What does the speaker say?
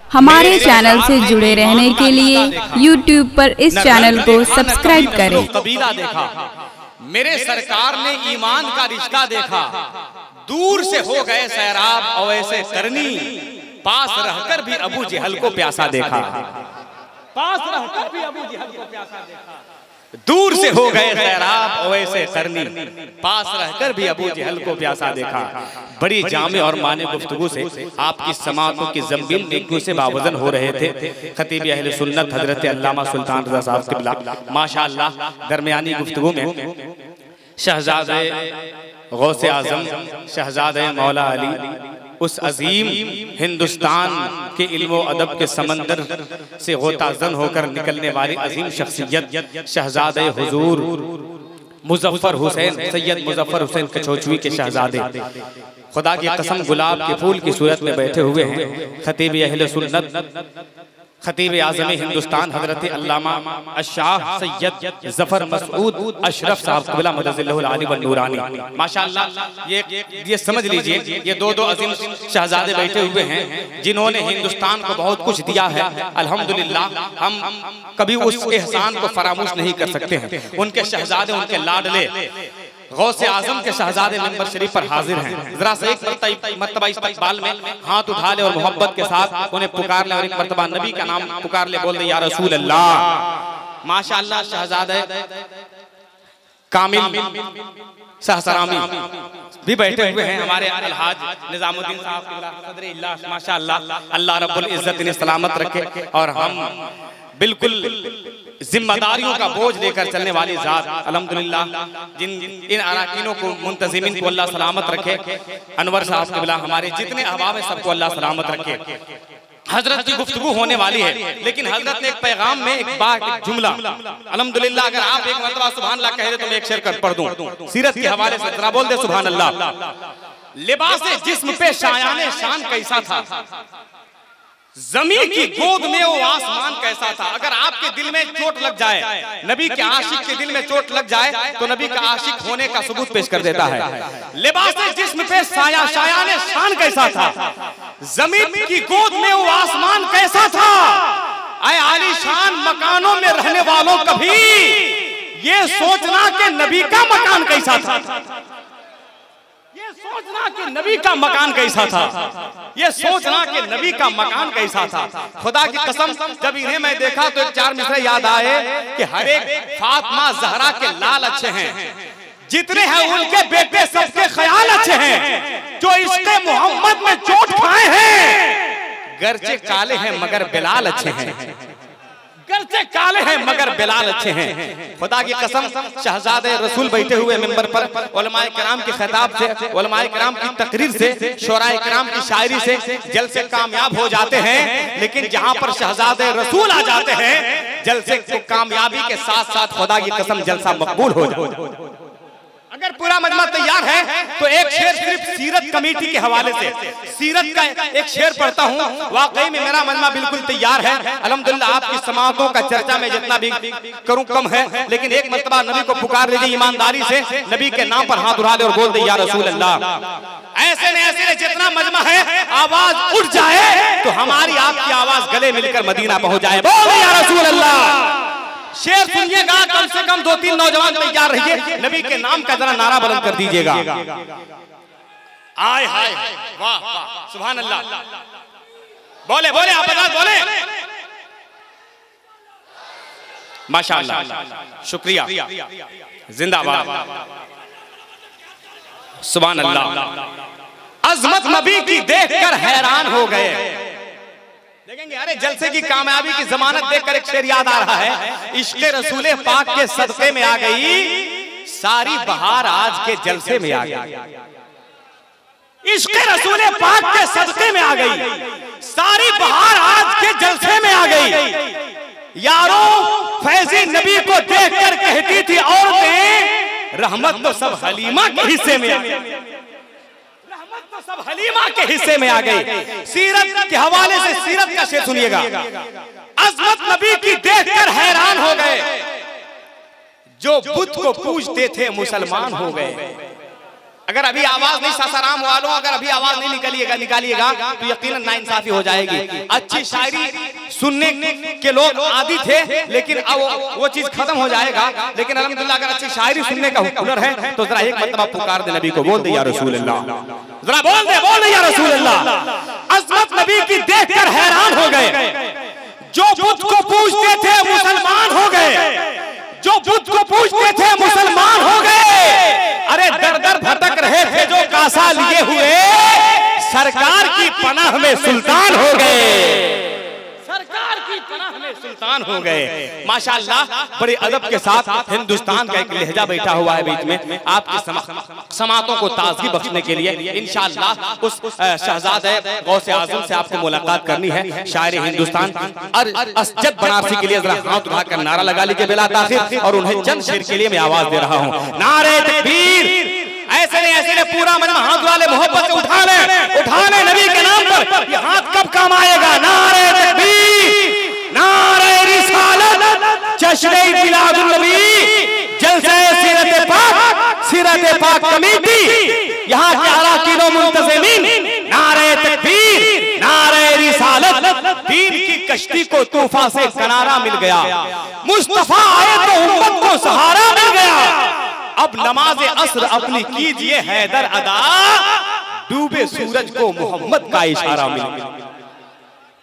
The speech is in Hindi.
हमारे चैनल से जुड़े रहने के लिए YouTube पर इस चैनल को सब्सक्राइब करें। कबीला देखा, मेरे सरकार ने ईमान का रिश्ता देखा, दूर से हो गए सैराब अवैसे करनी, पास रहकर भी अबू जहल को प्यासा देखा। पास रहकर भी अबू जहल को प्यासा देखा, दूर से हो गए सैराब अवैसे करनी, पास रहकर भी अबू जहल को प्यासा देखा। बड़ी जामे और माने गुफ्तगू से आपकी समातों की ज़ंबील नेकियों से बावजन हो रहे थे। खतीब अहले सुन्नत हजरत अल्लामा सुल्तान रज़ा साहब क़िबला माशाअल्लाह दरमियानी गुफ्तगू में शहजादे गौसे आज़म शहजादे मौला अली, उस अजीम हिंदुस्तान के इल्म अदब के समंदर से गोताज़न होकर निकलने वाली अजीम शख्सियत शहजादे हुजूर मुजफ्फर हुसैन सैयद मुजफ्फर हुसैन कचौचवी के शहजादे, खुदा की कसम गुलाब के फूल की सूरत में बैठे हुए हैं खतीब अहले सुन्नत खतीब आज़म हिंदुस्तान हजरत अल्लामा अशाह सैयद जफर मसूद अशरफ साहब क़िबला मदज़िल्लहुल आली व नूरानी। माशाअल्लाह ये समझ लीजिए, ये दो अजीम शहजादे बैठे हुए हैं जिन्होंने हिंदुस्तान को बहुत कुछ दिया है। अल्हम्दुलिल्लाह हम कभी उस एहसान को फरामोश नहीं कर सकते हैं। उनके शहजादे, उनके लाडले गौसे आजम के शहजादे मिंबर शरीफ पर हाजिर हैं। जरा से एक मर्तबा इस्तकबाल में हाथ उठा ले और मोहब्बत के साथ उन्हें पुकार ले और एक मर्तबा नबी का नाम पुकार ले, बोल दे या रसूल अल्लाह। माशाअल्लाह शहजादे कामिल सहसरामी भी बैठे हुए हैं, हमारे अलहाज निजामुद्दीन साहब माशाअल्लाह, अल्लाह रब्बुल इज्जत इन्हें सलामत रखे और हम बिल्कुल जिम्मेदारियों का बोझ लेकर चलने वाली जात अल्हम्दुलिल्लाह जिन इन अराकीनों को मुंतजिमिन को अल्लाह सलामत रखे। अनवर साहब क़िबला हमारे जितने अहबाब हैं सबको अल्लाह सलामत रखे। हजरत की गुफ्तगू होने वाली है, लेकिन हजरत ने एक पैगाम में एक बात, एक जुमला अल्हम्दुलिल्लाह, अगर आप एक मरतबा सुभान अल्लाह कह दे तो मैं एक शेर कर पढ़ दूं सीरत के हवाले से, जरा बोल दे सुभान अल्लाह। लिबासे जिस्म पे शायाने शान कैसा था, ज़मीन की गोद में वो आसमान कैसा था। अगर आपके दिल में चोट लग जाए, नबी के आशिक के दिल में चोट लग जाए तो नबी का आशिक होने का सबूत पेश कर देता है। लिबास जिस्म पे शायाने शान कैसा था, ज़मीन की गोद में वो आसमान कैसा था। आए आलीशान मकानों में रहने वालों कभी ये सोचना कि नबी का मकान कैसा था, ये सोचना कि नबी का मकान कैसा था, ये सोचना कि नबी का मकान कैसा था। खुदा की कसम जब इन्हें मैं देखा तो एक चार मिसरे याद आए कि हर एक फातिमा जहरा के लाल अच्छे हैं, जितने हैं उनके बेटे सबके ख्याल अच्छे हैं। जो इसके मोहम्मद में चोट खाए हैं, गर्चे काले हैं मगर बिलाल अच्छे हैं, गर्चे काले हैं मगर बिलाल अच्छे हैं। खुदा की कसम शहजादे रसूल बैठे हुए मिंबर पर उलमाए किराम के खिताब से, उलमाए किराम की तकरीर से, शोराए किराम की शायरी से जलसे कामयाब हो जाते हैं। लेकिन जहां पर शहजादे रसूल आ जाते हैं, जलसे को कामयाबी के साथ साथ खुदा की कसम जलसा मकबूल हो जाता। अगर पूरा मजमा तैयार है तो एक शेर सिर्फ सीरत कमेटी के हवाले से, सीरत का एक शेर पढ़ता हूँ। वाकई में मेरा मजमा बिल्कुल तैयार है अल्हम्दुलिल्लाह। आपकी समातों का चर्चा में जितना भी करूँ कम है, लेकिन एक मर्तबा नबी को पुकार लीजिए ईमानदारी से, नबी के नाम पर हाथ उठा दे और बोल दे या रसूल अल्लाह। ऐसे न ऐसे जितना मजमा है आवाज उठ जाए तो हमारी आपकी आवाज गले मिलकर मदीना पहुंच जाए। बोल दे या रसूल अल्लाह। शेर सुनिएगा, कम से कम 2-3 नौजवान तैयार रहिए, नबी के नाम का जरा नारा बुलंद कर दीजिएगा। आय हाय वाह वाह सुभान अल्लाह। बोले बोले आप बोले माशाअल्लाह, शुक्रिया, जिंदाबाद, सुभान अल्लाह। अजमत नबी की देखकर हैरान हो गए। देखेंगे अरे जलसे की कामयाबी की जमानत देखकर एक शेर याद आ रहा है, इश्क़े रसूले पाक के सदक़े में आ गई सारी बहार आज के जलसे में आ गई। इश्क़े रसूले पाक के सदक़े में आ गई सारी बहार आज के जलसे में आ गई। यारों फैज़ी नबी को देखकर कहती थी औरतें, रहमत तो सब हलीमा के हिस्से में आ गई, तो सब हलीमा के हिस्से में आ गई। सीरत के हवाले से सीरत का शेर सुनिएगा। अज़मत नबी की देखकर हैरान हो गए, जो बुत को पूजते थे मुसलमान हो गए। अगर अभी आवाज नहीं, सासाराम वालों अगर अभी आवाज नहीं निकालिएगा तो यकीनन नाइंसाफी हो जाएगी। अच्छी शायरी सुनने के लोग आदी थे, लेकिन अब वो चीज खत्म हो जाएगा। लेकिन अल्हम्दुलिल्लाह अगर अच्छी शायरी सुनने का हुनर है तो जरा एक मरतबा पुकार दे नबी को, बोल दे या रसूल अल्लाह, जरा बोल दे या रसूल अल्लाह। अज़मत नबी की देखकर हैरान हो गए, जो बुत को पूजते थे मुसलमान हो गए, जो बुत को पूजते थे मुसलमान हो गए। अरे दर दर भटक रहे थे जो कासा लिए हुए, सरकार की पनाह में सुल्तान हो गए, सरकार की पनाह में सुल्तान हो गए। माशाअल्लाह बड़े अदब के साथ हिंदुस्तान का एक लहजा बैठा हुआ है बीच में, आपकी समातों को ताजगी बख्शने के लिए इंशाअल्लाह उस शहजादे गौसे आजम से आपको मुलाकात करनी है। शायर हिंदुस्तान और असजद बनारसी के लिए जरा हाथ उठाकर नारा लगा लीजिए बिला ताखिर, और उन्हें चंद शेर के लिए मैं आवाज दे रहा हूँ। नारे तकबीर, ऐसे नहीं पूरा मजमा हाथ वाले मोहब्बत से उठा ले नबी के नाम पर, ये हाथ कब काम आएगा। नारे तकबीर, नारे रिसालत, जश्न मिलादुन नबी, जलसे सीरत पाक कमेटी, यहाँ के अराकीन मुंतज़िमीन। नारे तकबीर, नारे रिसालत, दीन की कश्ती को तूफान से किनारा मिल गया, मुस्तफा आए तो उम्मत को सहारा मिल गया। अब नमाज असर अपनी कीजिए हैदर अदा, डूबे सूरज को मोहम्मद का इशारा मिल गया।